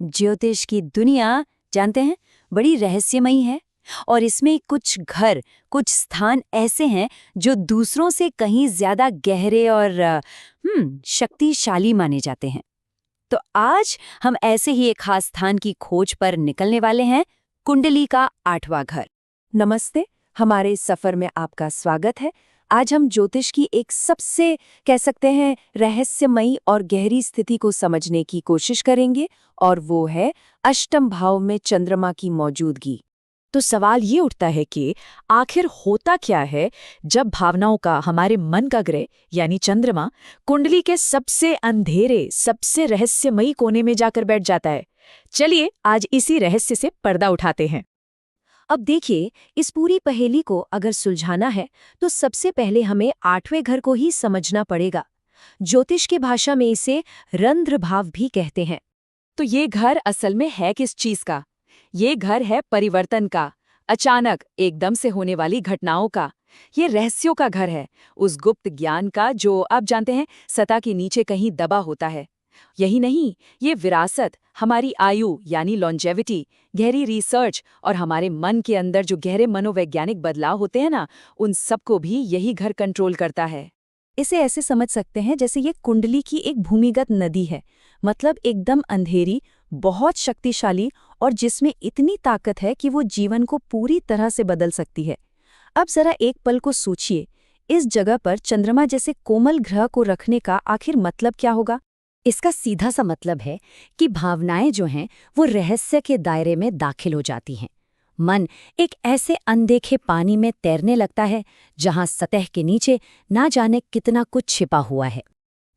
ज्योतिष की दुनिया, जानते हैं, बड़ी रहस्यमयी है। और इसमें कुछ घर, कुछ स्थान ऐसे हैं जो दूसरों से कहीं ज्यादा गहरे और शक्तिशाली माने जाते हैं। तो आज हम ऐसे ही एक खास स्थान की खोज पर निकलने वाले हैं, कुंडली का 8वां घर। नमस्ते, हमारे इस सफर में आपका स्वागत है। आज हम ज्योतिष की एक सबसे कह सकते हैं रहस्यमयी और गहरी स्थिति को समझने की कोशिश करेंगे, और वो है अष्टम भाव में चंद्रमा की मौजूदगी। तो सवाल ये उठता है कि आखिर होता क्या है जब भावनाओं का, हमारे मन का ग्रह यानी चंद्रमा कुंडली के सबसे अंधेरे, सबसे रहस्यमयी कोने में जाकर बैठ जाता है। चलिए आज इसी रहस्य से पर्दा उठाते हैं। अब देखिए, इस पूरी पहेली को अगर सुलझाना है तो सबसे पहले हमें 8वें घर को ही समझना पड़ेगा। ज्योतिष की भाषा में इसे रंध्र भाव भी कहते हैं। तो ये घर असल में है किस चीज का? ये घर है परिवर्तन का, अचानक एकदम से होने वाली घटनाओं का। ये रहस्यों का घर है, उस गुप्त ज्ञान का जो आप जानते हैं सतह के नीचे कहीं दबा होता है। यही नहीं, ये विरासत, हमारी आयु यानी लॉन्जेविटी, गहरी रिसर्च और हमारे मन के अंदर जो गहरे मनोवैज्ञानिक बदलाव होते हैं ना, उन सबको भी यही घर कंट्रोल करता है। इसे ऐसे समझ सकते हैं जैसे ये कुंडली की एक भूमिगत नदी है, मतलब एकदम अंधेरी, बहुत शक्तिशाली और जिसमें इतनी ताकत है कि वो जीवन को पूरी तरह से बदल सकती है। अब जरा एक पल को सोचिए, इस जगह पर चंद्रमा जैसे कोमल ग्रह को रखने का आखिर मतलब क्या होगा? इसका सीधा सा मतलब है कि भावनाएं जो हैं वो रहस्य के दायरे में दाखिल हो जाती हैं। मन एक ऐसे अनदेखे पानी में तैरने लगता है जहां सतह के नीचे ना जाने कितना कुछ छिपा हुआ है।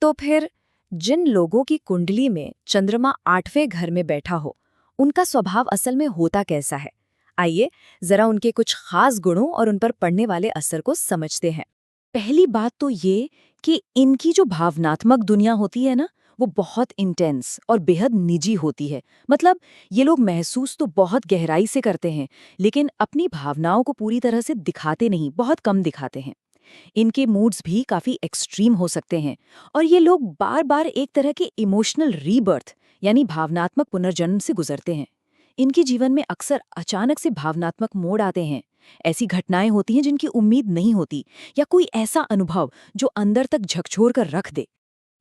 तो फिर जिन लोगों की कुंडली में चंद्रमा 8वें घर में बैठा हो, उनका स्वभाव असल में होता कैसा है? आइए जरा उनके कुछ खास गुणों और उन पर पड़ने वाले असर को समझते हैं। पहली बात तो ये कि इनकी जो भावनात्मक दुनिया होती है ना, वो बहुत इंटेंस और बेहद निजी होती है। मतलब ये लोग महसूस तो बहुत गहराई से करते हैं, लेकिन अपनी भावनाओं को पूरी तरह से दिखाते नहीं, बहुत कम दिखाते हैं। इनके मूड्स भी काफी एक्सट्रीम हो सकते हैं, और ये लोग बार बार एक तरह के इमोशनल रीबर्थ यानी भावनात्मक पुनर्जन्म से गुजरते हैं। इनके जीवन में अक्सर अचानक से भावनात्मक मोड़ आते हैं। ऐसी घटनाएं होती हैं जिनकी उम्मीद नहीं होती, या कोई ऐसा अनुभव जो अंदर तक झकझोर कर रख दे।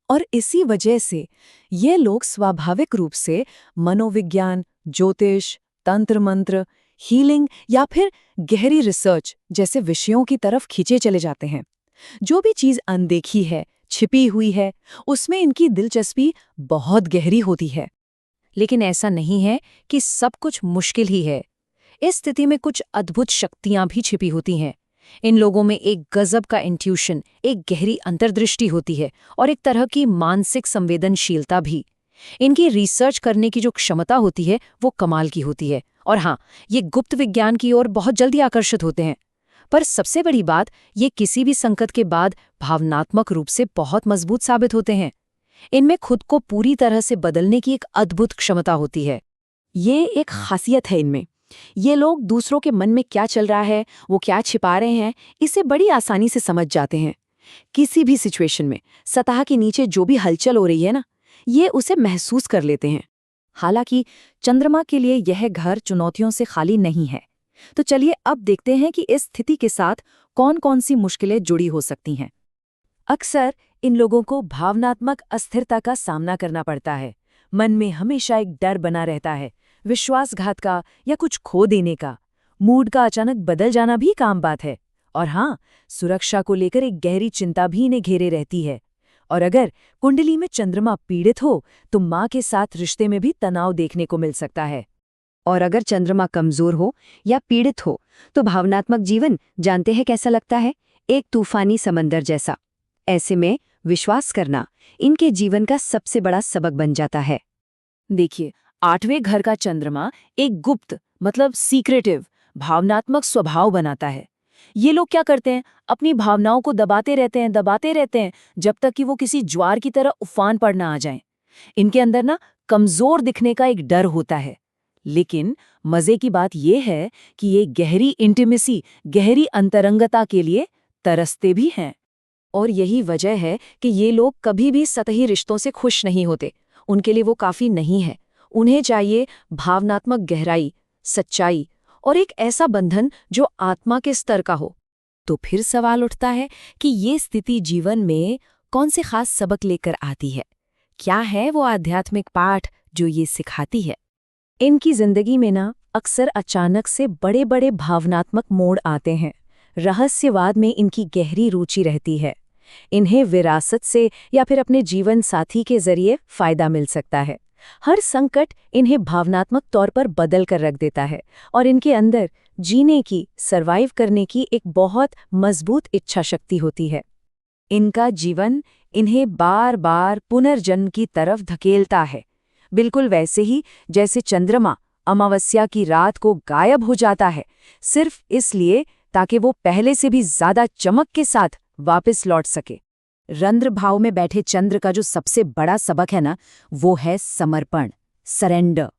और इसी वजह से ये लोग स्वाभाविक रूप से मनोविज्ञान, ज्योतिष, तंत्र मंत्र, हीलिंग या फिर गहरी रिसर्च जैसे विषयों की तरफ खींचे चले जाते हैं। जो भी चीज अनदेखी है, छिपी हुई है, उसमें इनकी दिलचस्पी बहुत गहरी होती है। लेकिन ऐसा नहीं है कि सब कुछ मुश्किल ही है। इस स्थिति में कुछ अद्भुत शक्तियां भी छिपी होती हैं। इन लोगों में एक गजब का इंट्यूशन, एक गहरी अंतर्दृष्टि होती है, और एक तरह की मानसिक संवेदनशीलता भी। इनकी रिसर्च करने की जो क्षमता होती है वो कमाल की होती है। और हाँ, ये गुप्त विज्ञान की ओर बहुत जल्दी आकर्षित होते हैं। पर सबसे बड़ी बात, ये किसी भी संकट के बाद भावनात्मक रूप से बहुत मजबूत साबित होते हैं। इनमें खुद को पूरी तरह से बदलने की एक अद्भुत क्षमता होती है। ये एक खासियत है इनमें। ये लोग दूसरों के मन में क्या चल रहा है, वो क्या छिपा रहे हैं, इसे बड़ी आसानी से समझ जाते हैं। किसी भी सिचुएशन में सतह के नीचे जो भी हलचल हो रही है ना, ये उसे महसूस कर लेते हैं। हालांकि चंद्रमा के लिए यह घर चुनौतियों से खाली नहीं है। तो चलिए अब देखते हैं कि इस स्थिति के साथ कौन कौन सी मुश्किलें जुड़ी हो सकती हैं। अक्सर इन लोगों को भावनात्मक अस्थिरता का सामना करना पड़ता है। मन में हमेशा एक डर बना रहता है, विश्वासघात का या कुछ खो देने का। मूड का अचानक बदल जाना भी काम बात है। और हाँ, सुरक्षा को लेकर एक गहरी चिंता भी इन्हें घेरे रहती है। और अगर कुंडली में चंद्रमा पीड़ित हो तो माँ के साथ रिश्ते में भी तनाव देखने को मिल सकता है। और अगर चंद्रमा कमजोर हो या पीड़ित हो तो भावनात्मक जीवन जानते हैं कैसा लगता है, एक तूफानी समंदर जैसा। ऐसे में विश्वास करना इनके जीवन का सबसे बड़ा सबक बन जाता है। देखिए, 8वें घर का चंद्रमा एक गुप्त, मतलब सीक्रेटिव, भावनात्मक स्वभाव बनाता है। ये लोग क्या करते हैं, अपनी भावनाओं को दबाते रहते हैं जब तक कि वो किसी ज्वार की तरह उफान पर ना आ जाएं। इनके अंदर ना कमजोर दिखने का एक डर होता है। लेकिन मजे की बात यह है कि ये गहरी इंटीमेसी, गहरी अंतरंगता के लिए तरसते भी हैं। और यही वजह है कि ये लोग कभी भी सतही रिश्तों से खुश नहीं होते। उनके लिए वो काफी नहीं है। उन्हें चाहिए भावनात्मक गहराई, सच्चाई और एक ऐसा बंधन जो आत्मा के स्तर का हो। तो फिर सवाल उठता है कि ये स्थिति जीवन में कौन से खास सबक लेकर आती है? क्या है वो आध्यात्मिक पाठ जो ये सिखाती है? इनकी जिंदगी में ना अक्सर अचानक से बड़े बड़े भावनात्मक मोड़ आते हैं। रहस्यवाद में इनकी गहरी रुचि रहती है। इन्हें विरासत से या फिर अपने जीवन साथी के जरिए फायदा मिल सकता है। हर संकट इन्हें भावनात्मक तौर पर बदल कर रख देता है और इनके अंदर जीने की, सर्वाइव करने की एक बहुत मजबूत इच्छा शक्ति होती है। इनका जीवन इन्हें बार बार पुनर्जन्म की तरफ धकेलता है, बिल्कुल वैसे ही जैसे चंद्रमा अमावस्या की रात को गायब हो जाता है, सिर्फ इसलिए ताकि वो पहले से भी ज्यादा चमक के साथ वापस लौट सके। रंध्र भाव में बैठे चंद्र का जो सबसे बड़ा सबक है ना, वो है समर्पण, सरेंडर।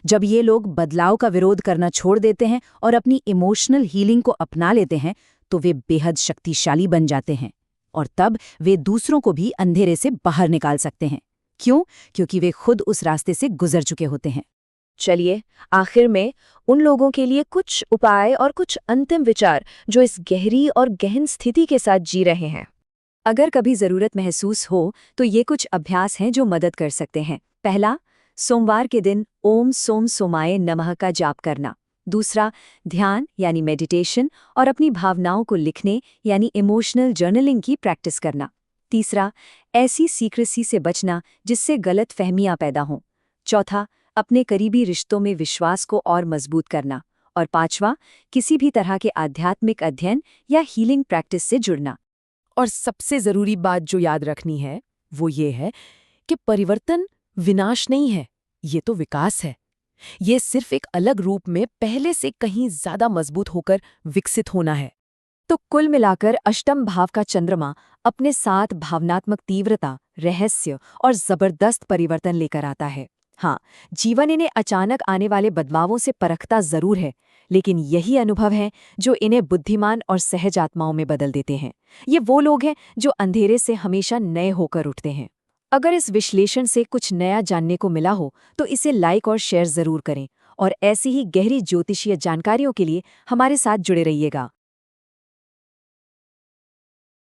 जब ये लोग बदलाव का विरोध करना छोड़ देते हैं और अपनी इमोशनल हीलिंग को अपना लेते हैं, तो वे बेहद शक्तिशाली बन जाते हैं और तब वे दूसरों को भी अंधेरे से बाहर निकाल सकते हैं। क्यों? क्योंकि वे खुद उस रास्ते से गुजर चुके होते हैं। चलिए, आखिर में उन लोगों के लिए कुछ उपाय और कुछ अंतिम विचार जो इस गहरी और गहन स्थिति के साथ जी रहे हैं। अगर कभी जरूरत महसूस हो तो ये कुछ अभ्यास हैं जो मदद कर सकते हैं। पहला, सोमवार के दिन ओम सोम सोमाय नमः का जाप करना। दूसरा, ध्यान यानी मेडिटेशन और अपनी भावनाओं को लिखने यानी इमोशनल जर्नलिंग की प्रैक्टिस करना। तीसरा, ऐसी सीक्रेसी से बचना जिससे गलत फहमियां पैदा हों। चौथा, अपने करीबी रिश्तों में विश्वास को और मजबूत करना। और पांचवा, किसी भी तरह के आध्यात्मिक अध्ययन या हीलिंग प्रैक्टिस से जुड़ना। और सबसे जरूरी बात जो याद रखनी है वो ये है कि परिवर्तन विनाश नहीं है, ये तो विकास है। ये सिर्फ एक अलग रूप में पहले से कहीं ज्यादा मजबूत होकर विकसित होना है। तो कुल मिलाकर अष्टम भाव का चंद्रमा अपने साथ भावनात्मक तीव्रता, रहस्य और जबरदस्त परिवर्तन लेकर आता है। हाँ, जीवन इन्हें अचानक आने वाले बदलावों से परखता जरूर है, लेकिन यही अनुभव है जो इन्हें बुद्धिमान और सहज आत्माओं में बदल देते हैं। ये वो लोग हैं जो अंधेरे से हमेशा नए होकर उठते हैं। अगर इस विश्लेषण से कुछ नया जानने को मिला हो तो इसे लाइक और शेयर जरूर करें और ऐसी ही गहरी ज्योतिषीय जानकारियों के लिए हमारे साथ जुड़े रहिएगा।